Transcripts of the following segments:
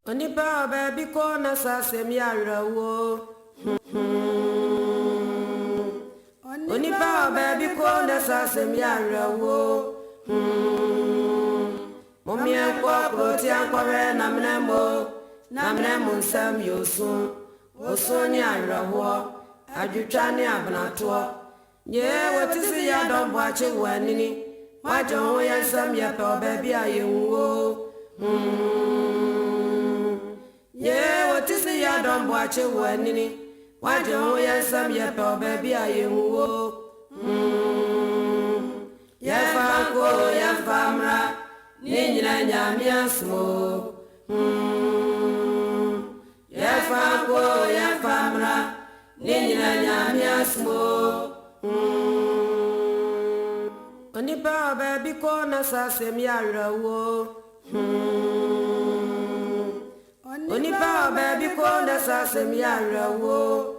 Onipa baby kona sasem yarawo. Onipa baby kona sasem yarawo. Mommy and Quaproti and Quare Namnemo Sam Yosun. Osonia Rawo. Ajuchani Abnatua. Yeah, what is the yard watching when why don't we have some yapper baby? Are you? Yeah, what is the yard watching when why don't we have some yapper baby? Are you? Yeah, Fanko, ya famra, Nina Yamia smo. Yeah, Fanko, ya famra, Nina Yamia smo. Onipa baby kona sasem yarawo. Onipa baby kona sasem yarawo.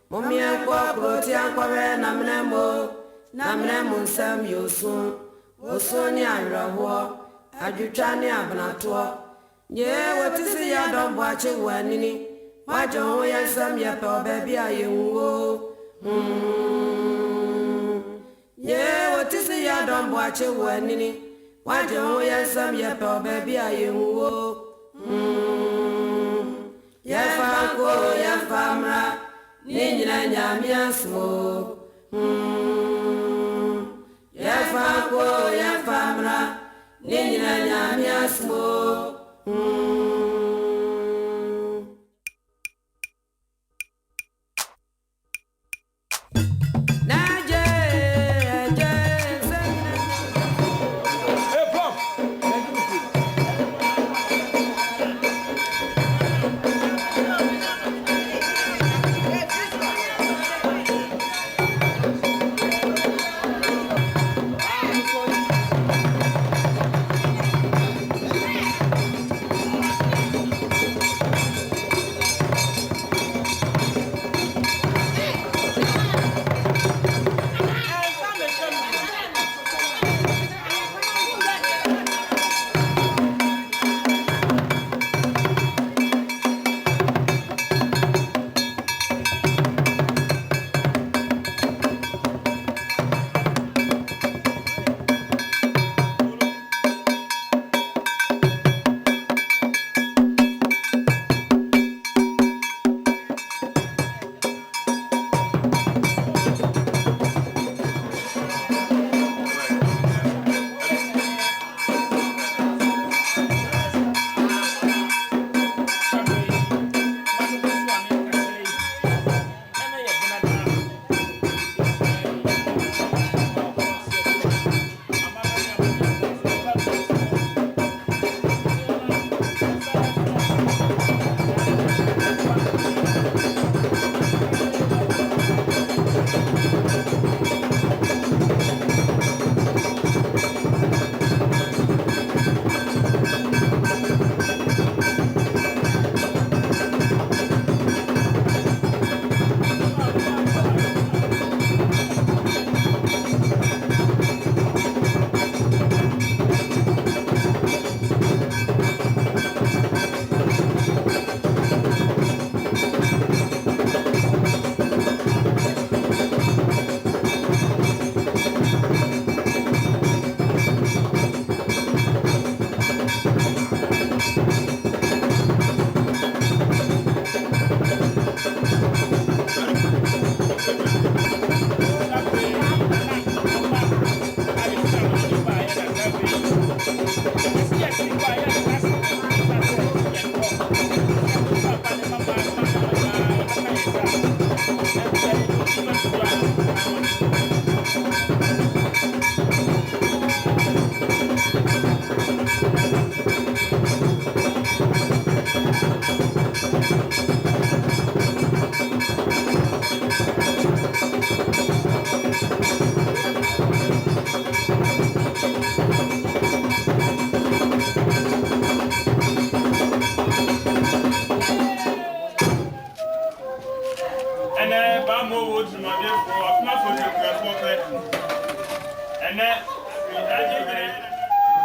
Mommy and Quaproti and Quare Namnemo Sam Yosun. Osonia Rawo. Ajuchani Abnatua. Yeah, what is the yard watching when why don't we have some yapper baby? Are you? Yeah, what is the yard watching when why don't we have some yapper baby? Are you? Yeah, Fanko, ya famra, Nina Yamia smo. Yeah, Fanko, ya famra, Nina Yamia smo.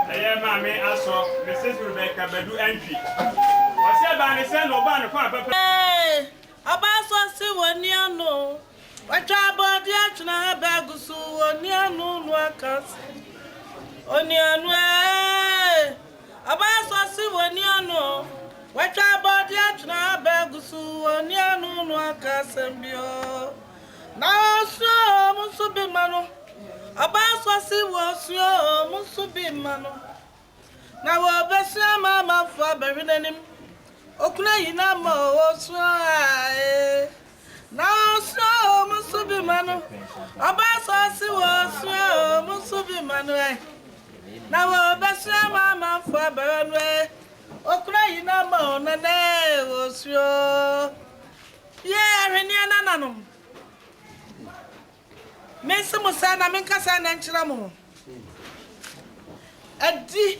Eye ma me aso Mrs. Rebecca Bedu entry. O se ba ne se no ba ne kwa papa. Eh, abaso si woni anu. Watwa body atuna abagusu woni anu no akasi. Oni anu abaso si woni anu. Watwa body atuna abagusu woni anu no akasi mbio. Na so musubi manu. Abaso si wo so musubi manu. Na wo besia mama fo abehwenanim. Okuna yina ma wo so ae. Na so musubi manu. Abaso si wo so musubi manu ai. Na wo besia mama fo abehwenwe. Okuna yina ma na ne wo so. Ye ahwene anananum. Mense musa na menkasa na nkyira mo. Adi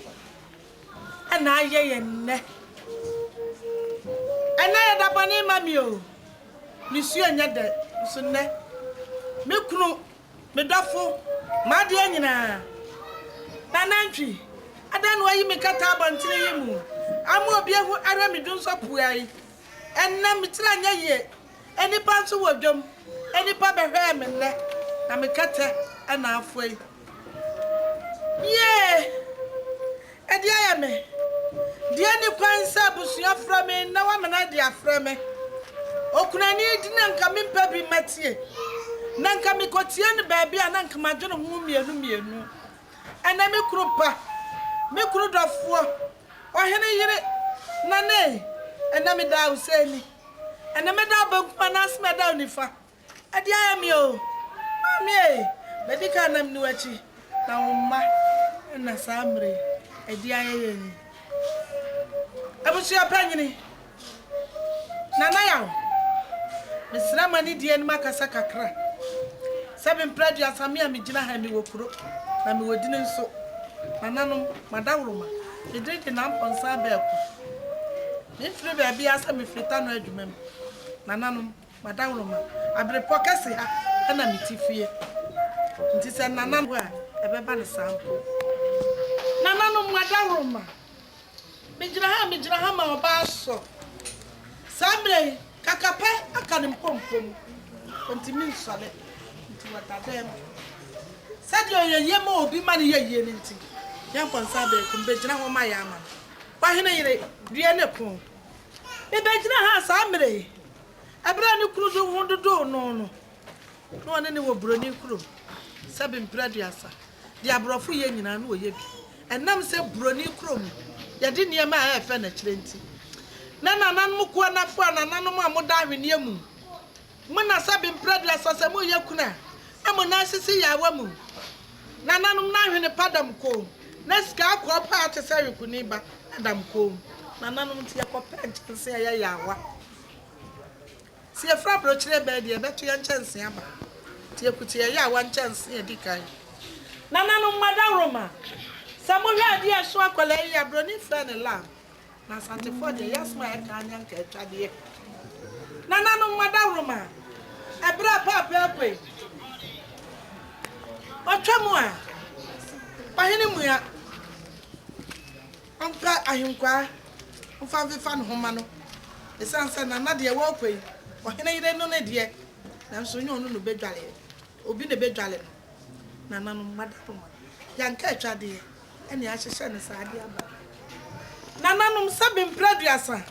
ana ye ne. Ana ya da bani mami o. Misu anya de so ne. Me kunu me dafo ma de anyina. Na nantwi adan wo yi me kata abantire yemu. Amu obi ehu ara me dun so puai. Enna me tira anya ye. Eni panso wodwom. Eni pa behwe me ne. Na me kata ana afoi. Ye. Edi aya me. Dia ni kwansa busua fra me na wa me na dia fra me. Okuna ni di na nka me mpa bi matie. Na nka me kotie ni baabi a na nka madwene hu mienu. Ana me krupa. Me kru dofo. Ohene yire na ne. Ana me da useni. Ana me da banku na asma da onifa. Edi aya me o. Mami medika nam ni wachi. Na umma na samre. Edi aya ye. Abusu apanyini. Nana yawo. Mesra mani die ni makasa kakra. Sabe mpradu asami a migina ha mi wokuro. Na mi wodini nso. Nananom madawroma. Edrike na mponsa ba ku. Mi firi ba bia asa mi frita no adwumam. Nananom madawroma. Abrepo kase ha na mitifie. Nti se nananom a ebeba ne sampo. Nananom madawroma. Migina ha ma oba so. Samre kakape akane mpompom. Kontimi nsole. Nti watadem. Sadio ye ma obi ma ne ye ni nti. Yamponsa be kumbegina ho ma ya ama. Wa hene yire dua ne ko. Ebegina ha samre. Abra ni kuru do hondodo no. No one ne wo broni kuru. Sabe mpraduasa. Di abrofo ye nyina no ye bi. Enam se broni kuru mu. Yadi niema a efe na kire nti. Na nanan ko na fo nanan mu amoda ahwene mu. Mu na sabe mpraduasa se mu ye kuna. Amo na sisi yawa mu. Nanan na ahwene padam ko. Na sika akọ pa atese rekuni ba adam ko. Nanan mu ti yakọ pent se ya yawa. Si efra brochire be de beto ya nchanse aba. Ti ekuti ya yawa nchanse edikan. Nanan madawroma. Samuel adi aso akola ya broni fra ne la. Na Santiford yasma e kan anya nka atwade. Nanan madawroma. Ebra papa ekwe. Otwamu a. Bahene mu ya. Onka ahinkwa. Onfa vefa no homa no. Esanse na na de wo kwei. Ohene yire no ne de. Na nso nyo no bedwale. Obi ne bedwale. Nanan madawroma. Yanka atwade. Eni ahyehye ne saade aba. Nananom sabe mpraduasa.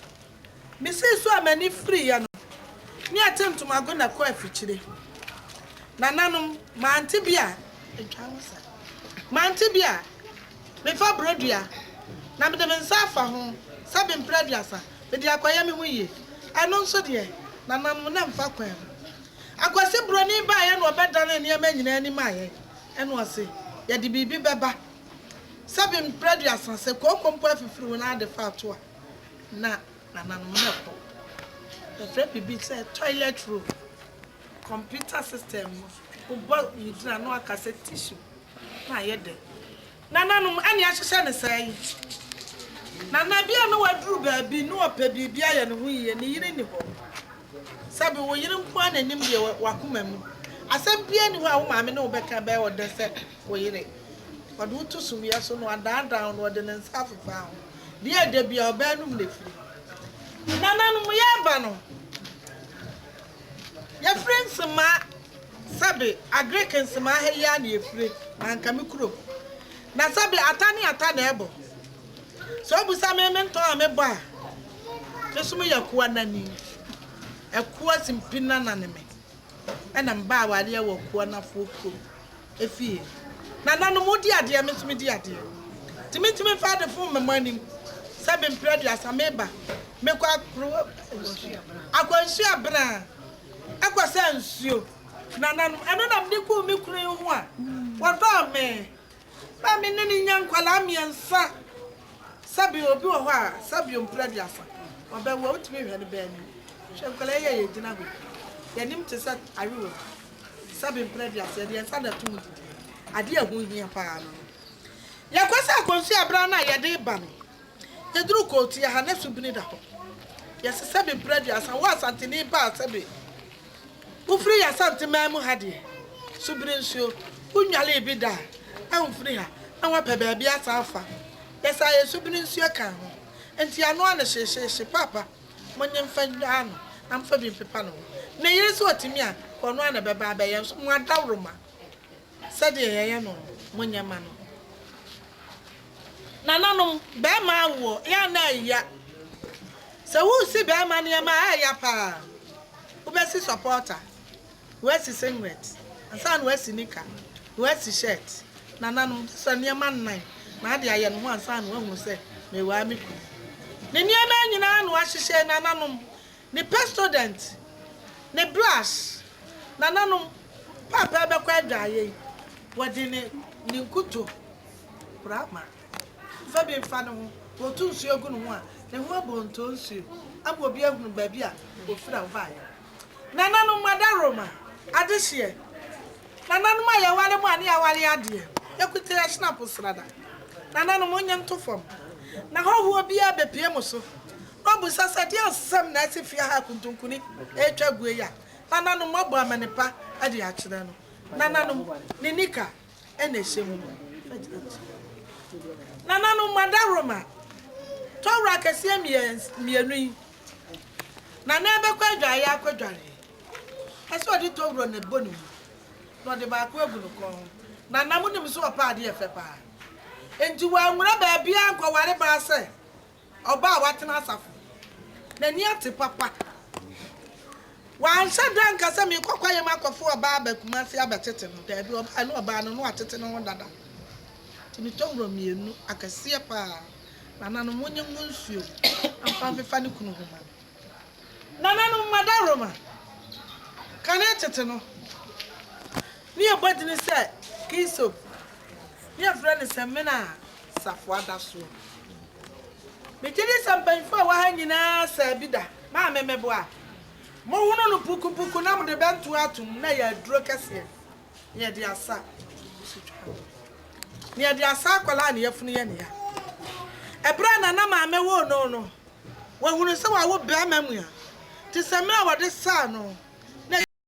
Mesi so amani free ya no. Ni atentum agona ko afikyire. Nananom manti bia etwansa. Manti bia me fa brodua. Na me de mensa afa ho sabe mpraduasa. Me de akoya me ho yie. Ano nso de nananom na mfa kwan. Akwase broni ba ya no obedane ne ma nyina ani ma ye. Eno ose ya de bibi beba. Sabe mpraduasa se ko kompo afifiri na ade fa to a. Na nananom na ko. The free bibi say toilet roll. Computer system. Ubo yidina no akase tissue. Na yede. Nananom ani ahyehye ne sai. Nana bia no waduru ba bi no opa bibia ye ne ho yie ne yire ni ho. Sabe wo yire nko ananim de wakoma mu. Asem bia ni ho a wo maame ne wo beka ba wo de se wo yire. wadu to sumia so no adanda no de nsa fefa ho dia de bia obanum le firi nananum ya ba no ya friends ma sabe agrikens ma ha ya na efire anka me kuro na sabe atani ebo so busa me mento amebo a kesum yakuwa nani ekuwa simpina naneme ena mba awale wo kuwa na foko efie na nanu mudi ade me sumi di ade timi fa de fun memani sabe mpredi asameba mekwa kro akwansu abra akwasa nsuo na nanu eno na mde ku me kuro ho a wodo me ba me ne nyankwala miensa sabe obi wo ho a sabe mpredi asa obewo utimi hwe ne ba ni hwenkwala ye gina go yanim te sa awiwo sabe mpredi asa de ensa da tumu ade ahu hia pa no yakwasa akwansu abra na ye de ba no yeduru ko ti ha na subini da ho yesi sabe mpredi asa wa santini ba sabe ufri ya santima mu hade subiri nsuo unwale bi da amfri ha anwa pe ba bia safa yesa ye subiri nsuo kan ho enti ano ana hyehyehye papa monye mfa ano amfa bi pepa no na yesu otimi a kono ana beba ba ye so mu adawroma sade ye no monye ma no nananum be ma wo ya na ya se wu si be ma ne ma ya pa ubesi supporter wesi singlet ansan wesi nika wesi shirt nananum so niema nnan na ade aye no ho ansan wo hu se me wa mi ku ne niema nyina no ahyehye nananum ne student ne brush nananum papa be kwa dwaye wodi ne nkuto brama fabi mfa no wo tu nsuo gu no ho a ne ho abonto nsuo abo bi ahunu ba bi a ofira va ya nananum madaroma adehye nananum ayawale mu ani awale ade yakute ya snap srada nananum onye ntofom na hoho bi abepie mu so obu sasade asem na asifia ha kuntunkuni etwa gue ya nananum abo amanepa ade ya kire no nananum ni nika ene hyemu nananum madaroma towra kese mienu yi na na ebe kwa dwa ya akwadware ese odi towro na bonu no de ba kwa egunu ko na namu nim so opa ade efe pa enti wa nwura ba bia akwaware ba se oba watena asafo na ni ate papa wa nsa dan kasa mi kwakwa yem akofo oba ba kuma se abetete no da bi oba no oba no atete no dada timi towro mienu akase pa na nanu monye nsuo amfa fefa ne kunu homa nananu madaroma kana tete no ni abodi ni se kiso ni afra se mena safo adaso me jeni sampanfo wa ha nyina sa bida ma memebo a mo hono no puku na mo de bentu atum na ya duro kese ye de asa ni ya de asa kwala na yafunu ye ne ya ebra na ma me wo no wa hunu se wa wo bra mamu ya ti se me wa de sa no